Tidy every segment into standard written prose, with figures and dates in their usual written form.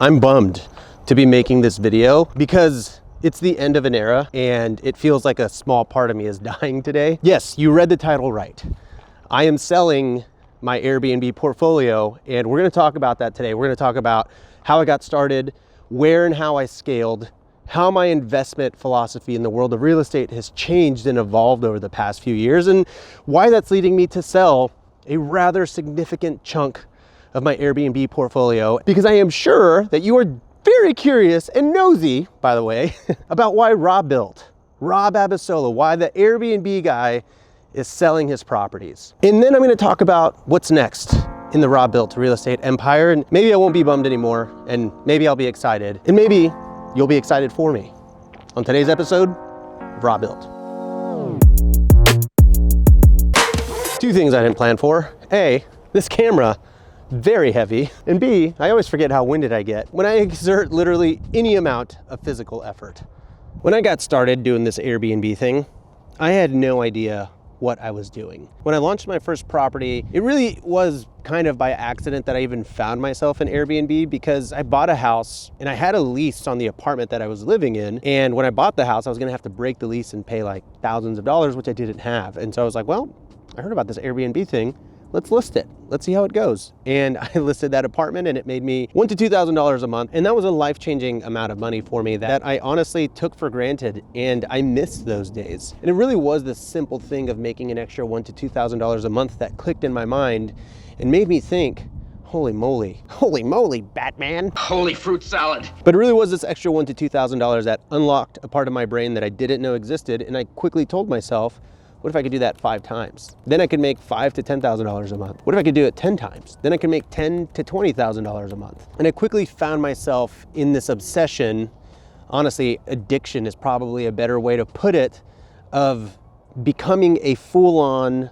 I'm bummed to be making this video because it's the end of an era and it feels like a small part of me is dying today. Yes, you read the title right. I am selling my Airbnb portfolio and we're going to talk about that today. We're going to talk about how I got started, where and how I scaled, how my investment philosophy in the world of real estate has changed and evolved over the past few years, and why that's leading me to sell a rather significant chunk of my Airbnb portfolio, because I am sure that you are very curious and nosy, by the way, about why Rob Abasolo, why the Airbnb guy is selling his properties. And then I'm going to talk about what's next in the Rob Built real estate empire, and maybe I won't be bummed anymore, and maybe I'll be excited, and maybe you'll be excited for me on today's episode of Rob Built. Two things I didn't plan for. A, this camera, very heavy, and B, I always forget how winded I get when I exert literally any amount of physical effort. When I got started doing this Airbnb thing, I had no idea what I was doing. When I launched my first property, it really was kind of by accident that I even found myself in Airbnb, because I bought a house and I had a lease on the apartment that I was living in. And when I bought the house, I was gonna have to break the lease and pay like thousands of dollars, which I didn't have. And so I was like, well, I heard about this Airbnb thing. Let's list it. Let's see how it goes. And I listed that apartment and it made me $1,000 to $2,000 a month. And that was a life-changing amount of money for me that I honestly took for granted, and I missed those days. And it really was this simple thing of making an extra $1,000 to $2,000 a month that clicked in my mind and made me think, holy moly, Batman. Holy fruit salad. But it really was this extra $1,000 to $2,000 that unlocked a part of my brain that I didn't know existed. And I quickly told myself, what if I could do that 5 times? Then I could make $5,000 to $10,000 a month. What if I could do it 10 times? Then I could make $10,000 to $20,000 a month. And I quickly found myself in this obsession, honestly, addiction is probably a better way to put it, of becoming a full-on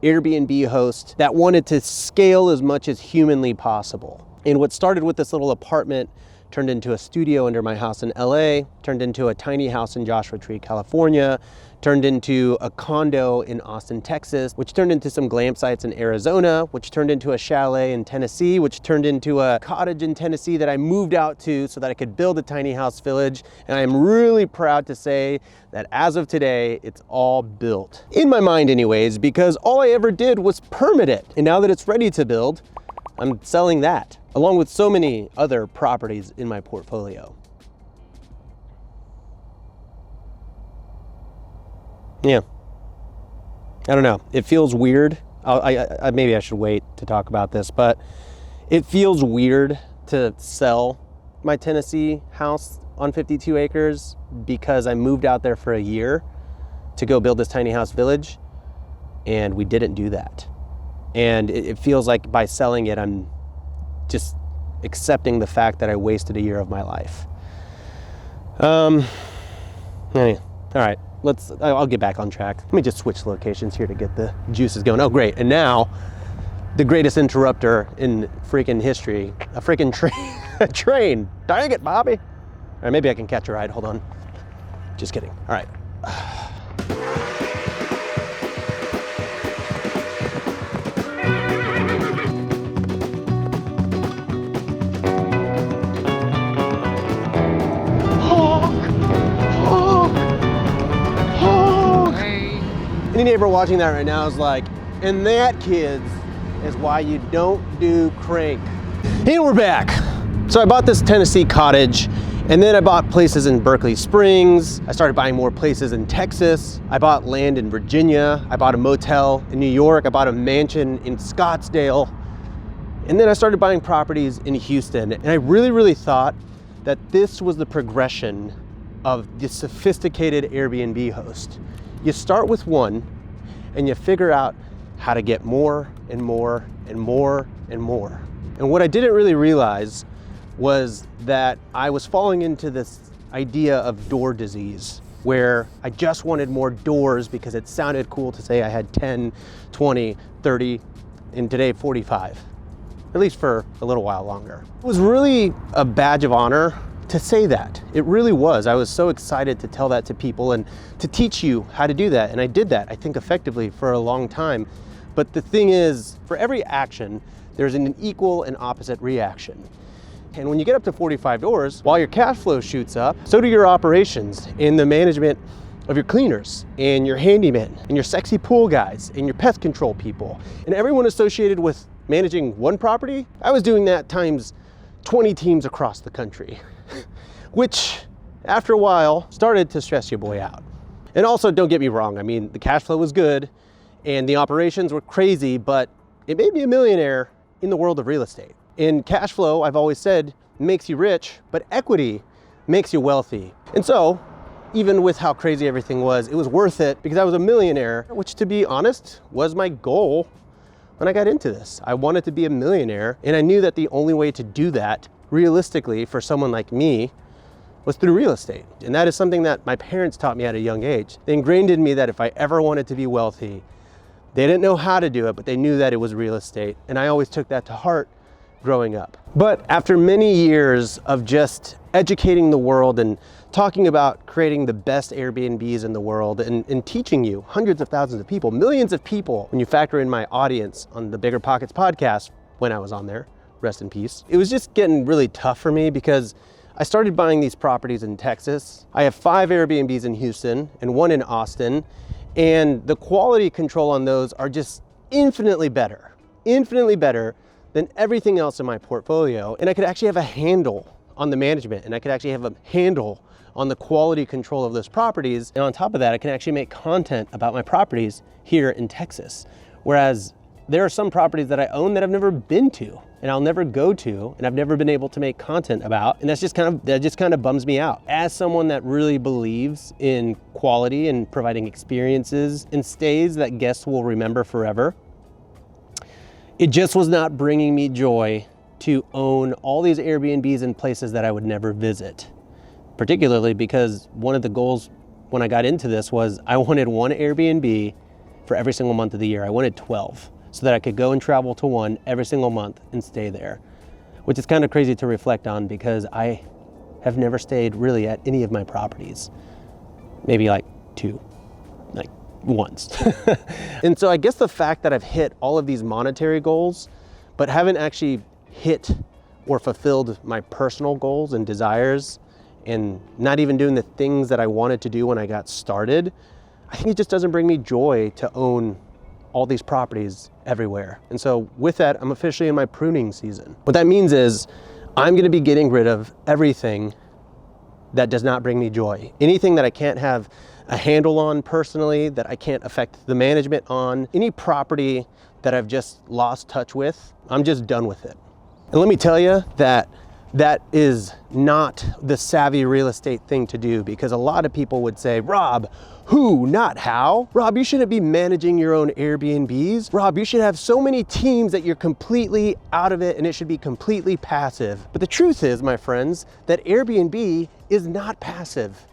Airbnb host that wanted to scale as much as humanly possible. And what started with this little apartment turned into a studio under my house in LA, turned into a tiny house in Joshua Tree, California, turned into a condo in Austin, Texas, which turned into some glam sites in Arizona, which turned into a chalet in Tennessee, which turned into a cottage in Tennessee that I moved out to so that I could build a tiny house village. And I'm really proud to say that as of today, it's all built. In my mind anyways, because all I ever did was permit it. And now that it's ready to build, I'm selling that, along with so many other properties in my portfolio. Yeah, I don't know. It feels weird. Maybe I should wait to talk about this, but it feels weird to sell my Tennessee house on 52 acres because I moved out there for a year to go build this tiny house village, and we didn't do that. And it feels like by selling it, I'm just accepting the fact that I wasted a year of my life. Anyway, all right. I'll get back on track. Let me just switch locations here to get the juices going. Oh, great. And now, the greatest interrupter in freaking history, a freaking a train. Dang it, Bobby. All right, maybe I can catch a ride. Hold on. Just kidding. All right. Any neighbor watching that right now is like, and that, kids, is why you don't do crank. And we're back. So I bought this Tennessee cottage, and then I bought places in Berkeley Springs. I started buying more places in Texas. I bought land in Virginia. I bought a motel in New York. I bought a mansion in Scottsdale. And then I started buying properties in Houston. And I really thought that this was the progression of the sophisticated Airbnb host. You start with one and you figure out how to get more and more and more and more. And what I didn't really realize was that I was falling into this idea of door disease, where I just wanted more doors because it sounded cool to say I had 10, 20, 30, and today 45, at least for a little while longer. It was really a badge of honor to say that. It really was. I was so excited to tell that to people and to teach you how to do that. And I did that, I think, effectively for a long time. But the thing is, for every action, there's an equal and opposite reaction. And when you get up to 45 doors, while your cash flow shoots up, so do your operations and the management of your cleaners and your handymen and your sexy pool guys and your pest control people and everyone associated with managing one property. I was doing that times 20 teams across the country, which after a while started to stress your boy out. And also, don't get me wrong, I mean, the cash flow was good and the operations were crazy, but it made me a millionaire in the world of real estate. And cash flow, I've always said, makes you rich, but equity makes you wealthy. And so, even with how crazy everything was, it was worth it because I was a millionaire, which, to be honest, was my goal when I got into this. I wanted to be a millionaire, and I knew that the only way to do that realistically for someone like me was through real estate. And that is something that my parents taught me at a young age. They ingrained in me that if I ever wanted to be wealthy, they didn't know how to do it, but they knew that it was real estate. And I always took that to heart growing up. But after many years of just educating the world and talking about creating the best Airbnbs in the world and teaching you hundreds of thousands of people, millions of people, when you factor in my audience on the Bigger Pockets podcast when I was on there, rest in peace, it was just getting really tough for me because I started buying these properties in Texas. I have 5 Airbnbs in Houston and 1 in Austin, and the quality control on those are just infinitely better than everything else in my portfolio. And I could actually have a handle on the management, and I could actually have a handle on the quality control of those properties. And on top of that, I can actually make content about my properties here in Texas. Whereas there are some properties that I own that I've never been to and I'll never go to and I've never been able to make content about. And that just kind of bums me out. As someone that really believes in quality and providing experiences and stays that guests will remember forever, it just was not bringing me joy to own all these Airbnbs in places that I would never visit. Particularly because one of the goals when I got into this was I wanted 1 Airbnb for every single month of the year. I wanted 12 so that I could go and travel to 1 every single month and stay there, which is kind of crazy to reflect on because I have never stayed really at any of my properties. Maybe like 2, like once. And so I guess the fact that I've hit all of these monetary goals, but haven't actually hit or fulfilled my personal goals and desires, and not even doing the things that I wanted to do when I got started, I think it just doesn't bring me joy to own all these properties everywhere. And so with that, I'm officially in my pruning season. What that means is I'm gonna be getting rid of everything that does not bring me joy. Anything that I can't have a handle on personally, that I can't affect the management on, any property that I've just lost touch with, I'm just done with it. And let me tell you that is not the savvy real estate thing to do, because a lot of people would say, Rob, who, not how? Rob, you shouldn't be managing your own Airbnbs. Rob, you should have so many teams that you're completely out of it and it should be completely passive. But the truth is, my friends, that Airbnb is not passive.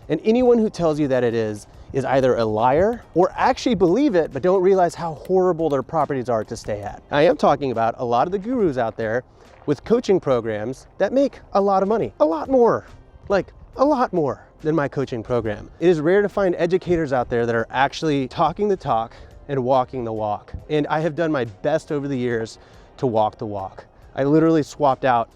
And anyone who tells you that it is either a liar or actually believe it, but don't realize how horrible their properties are to stay at. I am talking about a lot of the gurus out there with coaching programs that make a lot of money, a lot more than my coaching program. It is rare to find educators out there that are actually talking the talk and walking the walk. And I have done my best over the years to walk the walk. I literally swapped out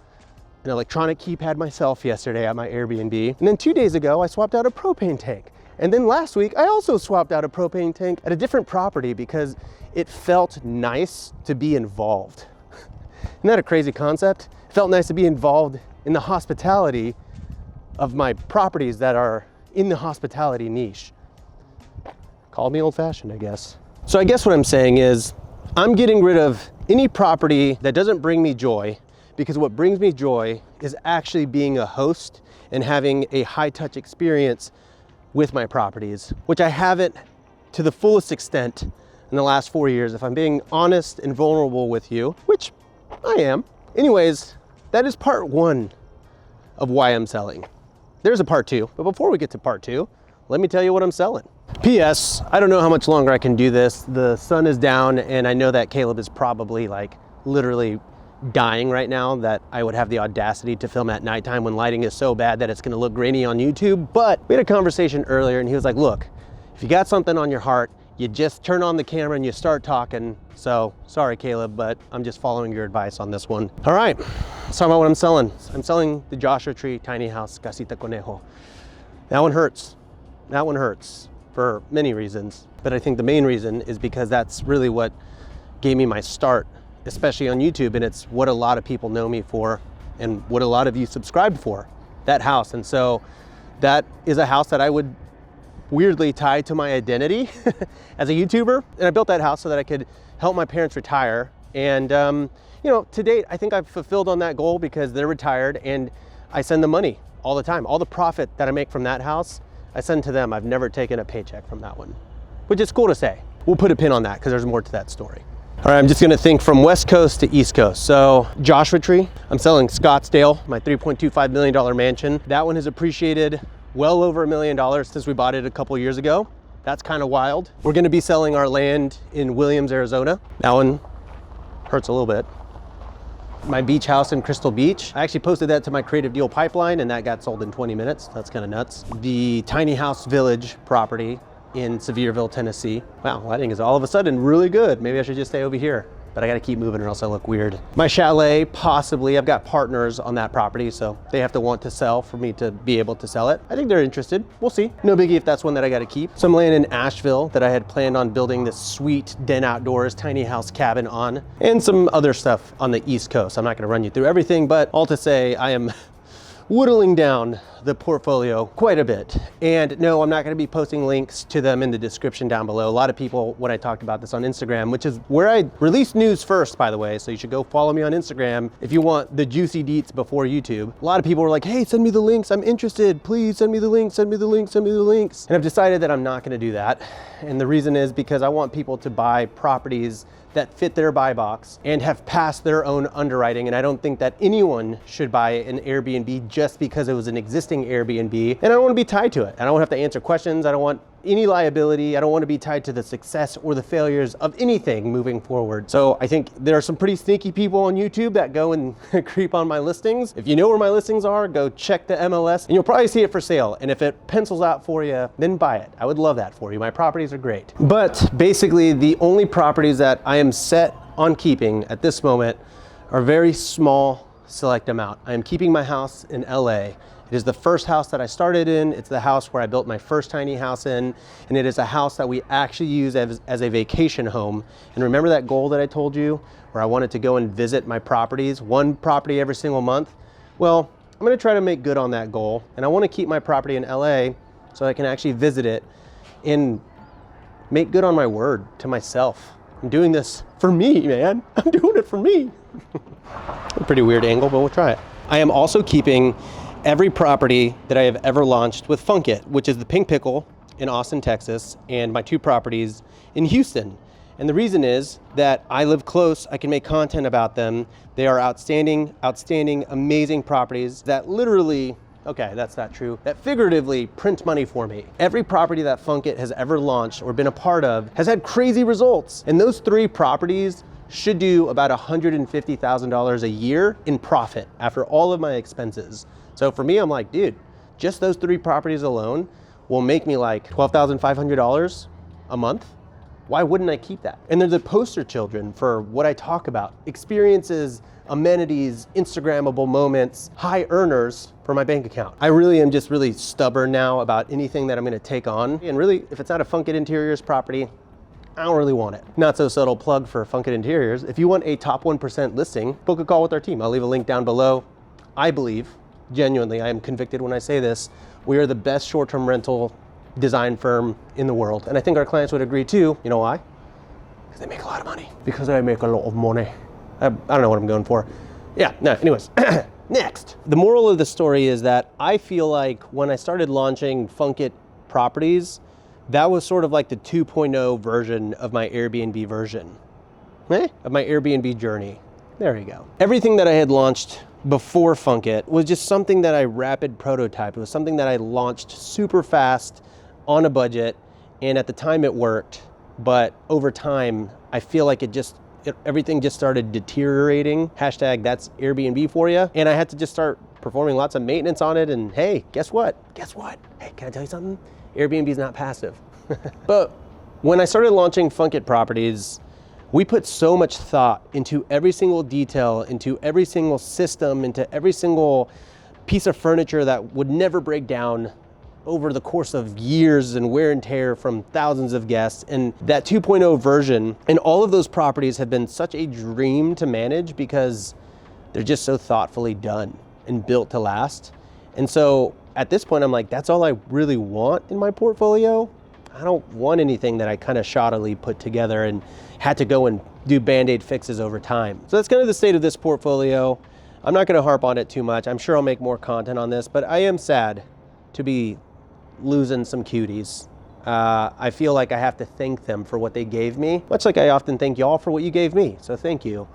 an electronic keypad myself yesterday at my Airbnb. And then 2 days ago, I swapped out a propane tank. And then last week, I also swapped out a propane tank at a different property because it felt nice to be involved. Isn't that a crazy concept? It felt nice to be involved in the hospitality of my properties that are in the hospitality niche. Call me old-fashioned, I guess. So I guess what I'm saying is I'm getting rid of any property that doesn't bring me joy, because what brings me joy is actually being a host and having a high-touch experience with my properties, which I haven't to the fullest extent in the last 4 years, if I'm being honest and vulnerable with you, which I am. Anyways, that is part 1 of why I'm selling. There's a part 2, but before we get to part 2, let me tell you what I'm selling. P.S. I don't know how much longer I can do this. The sun is down, and I know that Caleb is probably like literally dying right now that I would have the audacity to film at nighttime when lighting is so bad that it's gonna look grainy on YouTube. But we had a conversation earlier and he was like, look, if you got something on your heart you just turn on the camera and you start talking. So sorry, Caleb, but I'm just following your advice on this one. All right, let's talk about what I'm selling. I'm selling the Joshua Tree tiny house, Casita Conejo. That one hurts. That one hurts for many reasons, but I think the main reason is because that's really what gave me my start, especially on YouTube, and it's what a lot of people know me for and what a lot of you subscribed for, that house. And so that is a house that I would weirdly tie to my identity as a YouTuber. And I built that house so that I could help my parents retire. And you know, to date, I think I've fulfilled on that goal because they're retired and I send them money all the time. All the profit that I make from that house, I send to them. I've never taken a paycheck from that one, which is cool to say. We'll put a pin on that because there's more to that story. All right, I'm just gonna think from West Coast to East Coast. So Joshua Tree, I'm selling Scottsdale, my $3.25 million mansion. That one has appreciated well over $1 million since we bought it a couple years ago. That's kind of wild. We're gonna be selling our land in Williams, Arizona. That one hurts a little bit. My beach house in Crystal Beach, I actually posted that to my creative deal pipeline and that got sold in 20 minutes. That's kind of nuts. The tiny house village property in Sevierville, Tennessee. Wow, lighting is all of a sudden really good. Maybe I should just stay over here, but I gotta keep moving or else I look weird. My chalet, possibly, I've got partners on that property, so they have to want to sell for me to be able to sell it. I think they're interested, we'll see. No biggie if that's one that I gotta keep. Some land in Asheville that I had planned on building this sweet den outdoors tiny house cabin on, and some other stuff on the East Coast. I'm not gonna run you through everything, but all to say I am whittling down the portfolio quite a bit. And no, I'm not gonna be posting links to them in the description down below. A lot of people, when I talked about this on Instagram, which is where I release news first, by the way, so you should go follow me on Instagram if you want the juicy deets before YouTube. A lot of people were like, hey, send me the links, I'm interested. Please send me the links, send me the links, send me the links. And I've decided that I'm not gonna do that. And the reason is because I want people to buy properties that fit their buy box and have passed their own underwriting. And I don't think that anyone should buy an Airbnb just because it was an existing Airbnb. And I don't want to be tied to it. I don't have to answer questions. I don't want any liability. I don't want to be tied to the success or the failures of anything moving forward. So I think there are some pretty sneaky people on YouTube that go and creep on my listings. If you know where my listings are, go check the MLS and you'll probably see it for sale. And if it pencils out for you, then buy it. I would love that for you. My properties are great. But basically the only properties that I am set on keeping at this moment are very small select amount. I am keeping my house in LA. It is the first house that I started in. It's the house where I built my first tiny house in, and it is a house that we actually use as a vacation home. And remember that goal that I told you where I wanted to go and visit my properties, one property every single month? Well, I'm gonna try to make good on that goal, and I wanna keep my property in LA so I can actually visit it and make good on my word to myself. I'm doing this for me, man. I'm doing it for me. A pretty weird angle, but we'll try it. I am also keeping every property that I have ever launched with Funkit, which is the Pink Pickle in Austin, Texas, and my two properties in Houston. And the reason is that I live close, I can make content about them. They are outstanding, amazing properties that literally, okay, that's not true, that figuratively print money for me. Every property that Funkit has ever launched or been a part of has had crazy results. And those three properties should do about $150,000 a year in profit after all of my expenses. So for me, I'm like, dude, just those three properties alone will make me like $12,500 a month. Why wouldn't I keep that? And they're the poster children for what I talk about. Experiences, amenities, Instagrammable moments, high earners for my bank account. I really am just really stubborn now about anything that I'm gonna take on. And really, if it's not a Funkit Interiors property, I don't really want it. Not so subtle plug for Funkit Interiors. If you want a top 1% listing, book a call with our team. I'll leave a link down below. I believe, genuinely, I am convicted when I say this, we are the best short-term rental design firm in the world. And I think our clients would agree too. You know why? Because they make a lot of money. Because I make a lot of money. I don't know what I'm going for. Yeah, no, anyways. Next. The moral of the story is that I feel like when I started launching Funkit properties, that was sort of like the 2.0 version of my Airbnb version, of my Airbnb journey. There you go. Everything that I had launched before Funkit was just something that I rapid prototyped. It was something that I launched super fast on a budget, and at the time it worked, but over time, I feel like everything just started deteriorating. Hashtag that's Airbnb for you. And I had to just start performing lots of maintenance on it, and hey, guess what? Guess what? Hey, can I tell you something? Airbnb is not passive. But When I started launching Funkit Properties, we put so much thought into every single detail, into every single system, into every single piece of furniture that would never break down over the course of years and wear and tear from thousands of guests. And that 2.0 version and all of those properties have been such a dream to manage because they're just so thoughtfully done and built to last. And so at this point, I'm like, that's all I really want in my portfolio. I don't want anything that I kind of shoddily put together and had to go and do Band-Aid fixes over time. So that's kind of the state of this portfolio. I'm not gonna harp on it too much. I'm sure I'll make more content on this, but I am sad to be losing some cuties. I feel like I have to thank them for what they gave me, much like I often thank y'all for what you gave me, so thank you.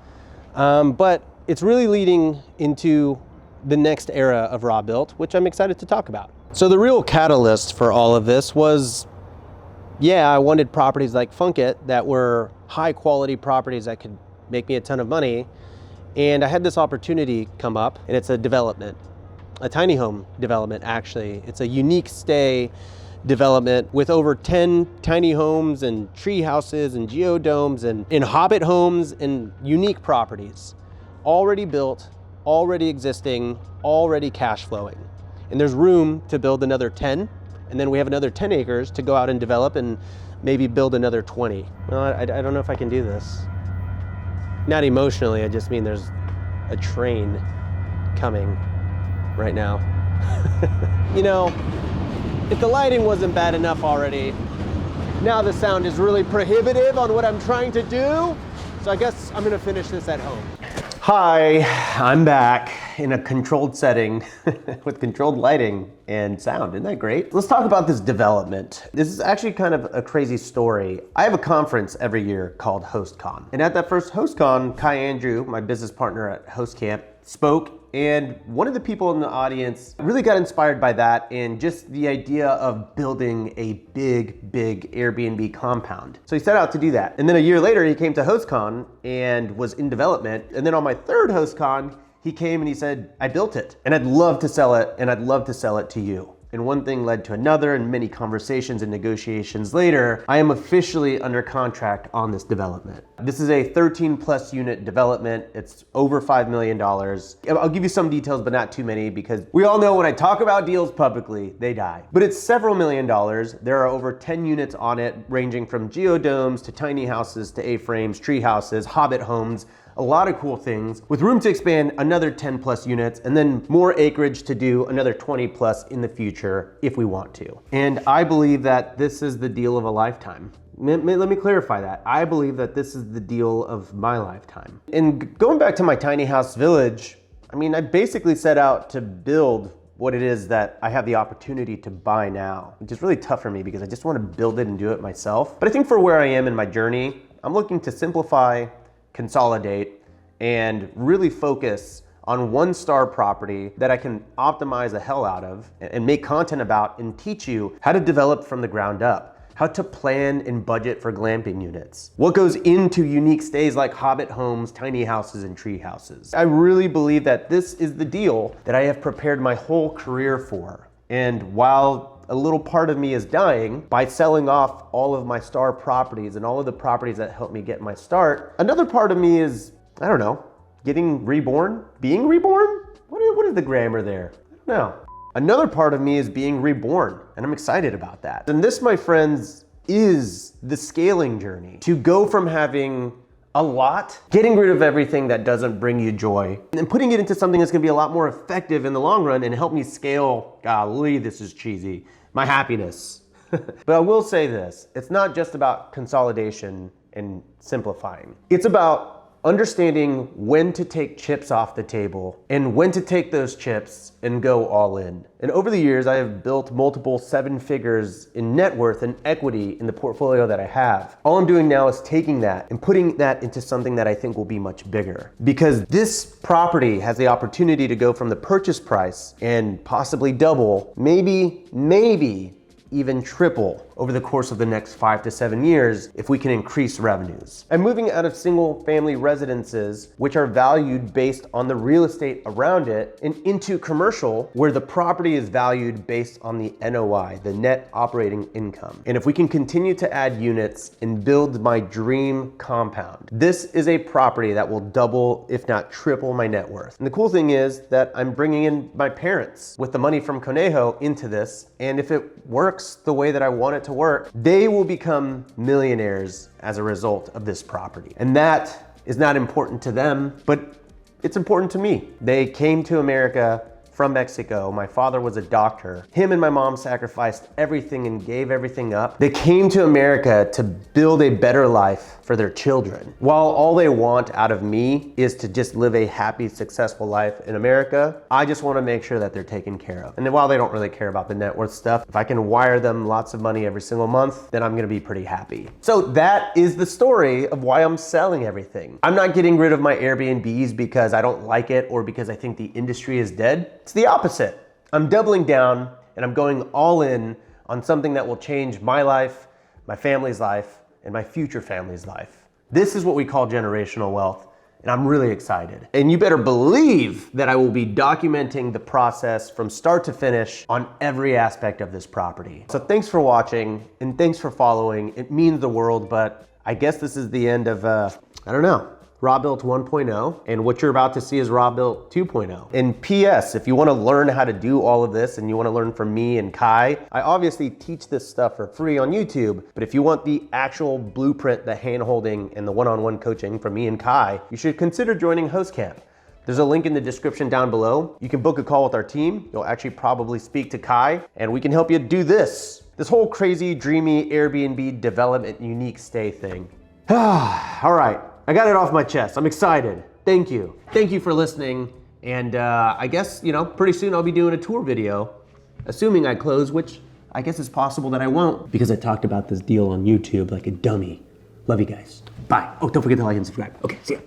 But it's really leading into the next era of Raw Built, which I'm excited to talk about. So the real catalyst for all of this was, yeah, I wanted properties like Funkit that were high quality properties that could make me a ton of money. And I had this opportunity come up, and it's a development, a tiny home development actually. It's a unique stay development with over 10 tiny homes and tree houses and geodomes and hobbit homes and unique properties. Already built, already existing, already cash flowing. And there's room to build another 10, and then we have another 10 acres to go out and develop and maybe build another 20. Well, I don't know if I can do this. Not emotionally, I just mean there's a train coming right now. You know, if the lighting wasn't bad enough already, now the sound is really prohibitive on what I'm trying to do. So I guess I'm gonna finish this at home. Hi, I'm back in a controlled setting with controlled lighting and sound. Isn't that great? Let's talk about this development. This is actually kind of a crazy story. I have a conference every year called HostCon. And at that first HostCon, Kai Andrew, my business partner at HostCamp, spoke, and one of the people in the audience really got inspired by that and just the idea of building a big Airbnb compound. So he set out to do that. And then a year later, he came to HostCon and was in development. And then on my third HostCon, he came and he said, I built it and I'd love to sell it, and I'd love to sell it to you. And one thing led to another, and many conversations and negotiations later, I am officially under contract on this development. This is a 13+ unit development. It's over $5 million. I'll give you some details, but not too many, because we all know when I talk about deals publicly, they die. But it's several $million. There are over 10 units on it, ranging from geodomes to tiny houses to A-frames, tree houses, hobbit homes, a lot of cool things, with room to expand another 10+ units, and then more acreage to do another 20+ in the future if we want to. And I believe that this is the deal of a lifetime. Let me clarify that. I believe that this is the deal of my lifetime. And going back to my tiny house village, I mean, I basically set out to build what it is that I have the opportunity to buy now, which is really tough for me because I just want to build it and do it myself. But I think for where I am in my journey, I'm looking to simplify, consolidate, and really focus on one star property that I can optimize the hell out of and make content about and teach you how to develop from the ground up, how to plan and budget for glamping units, what goes into unique stays like hobbit homes, tiny houses, and tree houses. I really believe that this is the deal that I have prepared my whole career for. And while a little part of me is dying by selling off all of my star properties and all of the properties that helped me get my start, another part of me is, I don't know, getting reborn? Being reborn? What is the grammar there? I don't know. Another part of me is being reborn, and I'm excited about that. And this, my friends, is the scaling journey. To go from having a lot, getting rid of everything that doesn't bring you joy, and putting it into something that's gonna be a lot more effective in the long run and help me scale, golly, this is cheesy, my happiness. But I will say this, it's not just about consolidation and simplifying. It's about understanding when to take chips off the table and when to take those chips and go all in. And over the years, I have built multiple 7 figures in net worth and equity in the portfolio that I have. All I'm doing now is taking that and putting that into something that I think will be much bigger. Because this property has the opportunity to go from the purchase price and possibly double, maybe even triple over the course of the next 5 to 7 years if we can increase revenues. I'm moving out of single family residences, which are valued based on the real estate around it, and into commercial, where the property is valued based on the NOI, the net operating income. And if we can continue to add units and build my dream compound, this is a property that will double, if not triple, my net worth. And the cool thing is that I'm bringing in my parents with the money from Conejo into this, and if it works the way that I want it to work, they will become millionaires as a result of this property. And that is not important to them, but it's important to me. They came to America from Mexico. My father was a doctor. Him and my mom sacrificed everything and gave everything up. They came to America to build a better life for their children. While all they want out of me is to just live a happy, successful life in America, I just want to make sure that they're taken care of. And while they don't really care about the net worth stuff, if I can wire them lots of money every single month, then I'm gonna be pretty happy. So that is the story of why I'm selling everything. I'm not getting rid of my Airbnbs because I don't like it or because I think the industry is dead. It's the opposite. I'm doubling down and I'm going all in on something that will change my life, my family's life, and my future family's life. This is what we call generational wealth, and I'm really excited. And you better believe that I will be documenting the process from start to finish on every aspect of this property. So thanks for watching and thanks for following. It means the world, but I guess this is the end of, I don't know, Raw Built 1.0, and what you're about to see is Raw Built 2.0. And PS, if you wanna learn how to do all of this and you wanna learn from me and Kai, I obviously teach this stuff for free on YouTube, but if you want the actual blueprint, the hand-holding, and the one-on-one coaching from me and Kai, you should consider joining Host Camp. There's a link in the description down below. You can book a call with our team. You'll actually probably speak to Kai, and we can help you do this whole crazy, dreamy Airbnb development unique stay thing. All right. I got it off my chest. I'm excited. Thank you. Thank you for listening. And I guess, you know, pretty soon I'll be doing a tour video, assuming I close, which I guess it's possible that I won't because I talked about this deal on YouTube like a dummy. Love you guys. Bye. Oh, don't forget to like and subscribe. Okay, see ya.